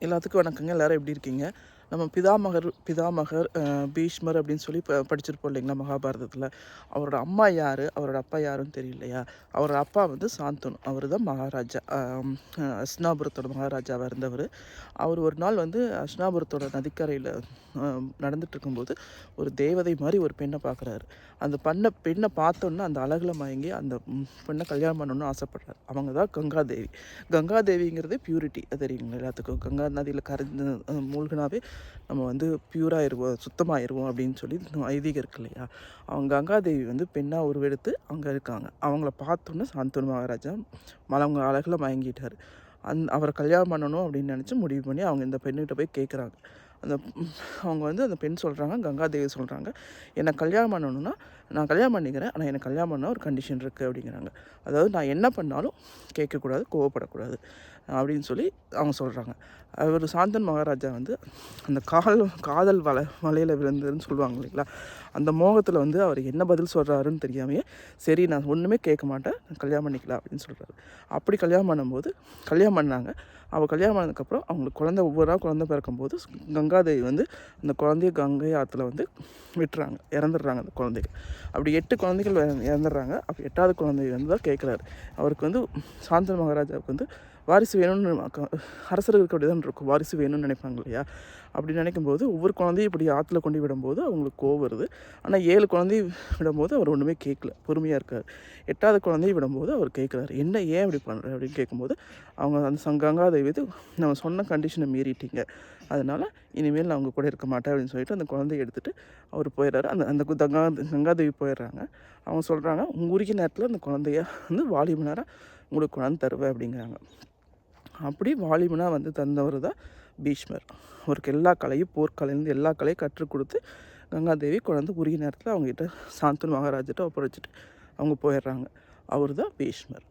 எல்லாத்துக்கும் வணக்கங்க. எல்லோரும் எப்படி இருக்கீங்க? நம்ம பிதாமகர் பீஷ்மர் அப்படின்னு சொல்லி படிச்சிருப்போம் இல்லைங்களா மகாபாரதத்தில். அவரோட அம்மா யார், அவரோட அப்பா யாருன்னு தெரியலையா? அவரோட அப்பா வந்து சாந்தனு, அவர் தான் மகாராஜா, அஸ்னாபுரத்தோட மகாராஜாவாக இருந்தவர். அவர் ஒரு நாள் வந்து அஸ்னாபுரத்தோட நதிக்கரையில் நடந்துட்டு இருக்கும்போது ஒரு தேவதை மாதிரி ஒரு பெண்ணை பார்க்குறாரு. அந்த பெண்ணை பார்த்தோன்னே அந்த அழகில் மயங்கி அந்த பெண்ணை கல்யாணம் பண்ணணும்னு ஆசைப்படுறாரு. அவங்க தான் கங்காதேவி. கங்காதேவிங்கிறது பியூரிட்டி, அது தெரியுங்களா எல்லாத்துக்கும். கங்கா நதியில் கரைந்து மூழ்கினாவே நம்ம வந்து பியூராகிடுவோம், சுத்தமாகிடுவோம் அப்படின்னு சொல்லி ஐதீகம் இருக்கு இல்லையா? அவங்க கங்காதேவி வந்து பெண்ணாக உருவெடுத்து அங்கே இருக்காங்க. அவங்கள பார்த்தோன்னே சாந்தனு மகாராஜா அவங்க அழகில் மயங்கிட்டார். அவரை கல்யாணம் பண்ணணும் அப்படின்னு நினச்சி முடிவு பண்ணி அவங்க இந்த பெண்ணிட்ட போய் கேட்குறாங்க. அந்த அவங்க வந்து அந்த பெண் சொல்கிறாங்க, கங்காதேவி சொல்கிறாங்க, என்னை கல்யாணம் பண்ணணுன்னா நான் கல்யாணம் பண்ணிக்கிறேன், ஆனால் எனக்கு கல்யாணம் பண்ண ஒரு கண்டிஷன் இருக்குது அப்படிங்கிறாங்க. அதாவது நான் என்ன பண்ணாலும் கேட்கக்கூடாது, கோவப்படக்கூடாது அப்படின்னு சொல்லி அவங்க சொல்கிறாங்க. அவர் சாந்தன் மகாராஜா வந்து அந்த காதல் வலையில் விழுந்ததுன்னு சொல்லுவாங்க இல்லைங்களா? அந்த மோகத்தில் வந்து அவர் என்ன பதில் சொல்கிறாருன்னு தெரியாமையே, சரி நான் ஒன்றுமே கேட்க மாட்டேன், கல்யாணம் பண்ணிக்கலாம் அப்படின்னு சொல்கிறாரு. அப்படி கல்யாணம் பண்ணும்போது கல்யாணம் பண்ணாங்க. அவள் கல்யாணம் பண்ணதுக்கப்புறம் அவங்களுக்கு ஒவ்வொரு நாள் குழந்தை பிறக்கும்போது கங்காதேவி வந்து அந்த குழந்தைய கங்கை ஆற்றுல வந்து விட்டுறாங்க, இறந்துடுறாங்க அந்த குழந்தைக்கு. அப்படி 8 குழந்தைகள் இறந்துடுறாங்க. அப்போ 8வது குழந்தை வந்து தான் கேட்குறாரு. அவருக்கு வந்து சாந்தனு மகாராஜாவுக்கு வந்து வாரிசு வேணும்னு அரசர்களுக்கு அப்படி தான் இருக்கும், வாரிசு வேணும்னு நினைப்பாங்க இல்லையா? அப்படி நினைக்கும்போது ஒவ்வொரு குழந்தையும் இப்படி ஆற்றுல கொண்டு விடும்போது அவங்களுக்கு கோவம் வருது. ஆனால் 7 குழந்தையும் விடும்போது அவர் ஒன்றுமே கேட்கல, பொறுமையாக இருக்கார். 8வது குழந்தையும் விடும்போது அவர் கேட்குறாரு, என்ன ஏன் இப்படி பண்ணுற அப்படின்னு கேட்கும்போது அவங்க அந்த கங்காதேவி வந்து, நம்ம சொன்ன கண்டிஷனை மீறிட்டீங்க, அதனால் இனிமேல் நான் அவங்க கூட இருக்க மாட்டேன் அப்படின்னு சொல்லிட்டு அந்த குழந்தைய எடுத்துகிட்டு அவர் போயிடுறாரு. அந்த அந்த கங்காதேவி போயிடுறாங்க. அவங்க சொல்கிறாங்க, உரிய நேரத்தில் அந்த குழந்தைய வந்து வாலிபனாராக உங்களுக்கு கொண்டாந்து தருவேன் அப்படிங்கிறாங்க. அப்படி வாலிபனாக வந்து தந்தவர் தான் பீஷ்மர். அவருக்கு எல்லா கலையும், போர்க்கலையிலேருந்து எல்லா கலையும் கற்றுக் கொடுத்து கங்காதேவி கொண்டாந்து உரிய நேரத்தில் அவங்ககிட்ட சாந்தனு மகாராஜிட்ட ஒப்படைச்சிட்டு அவங்க போயிடுறாங்க. அவர் தான் பீஷ்மர்.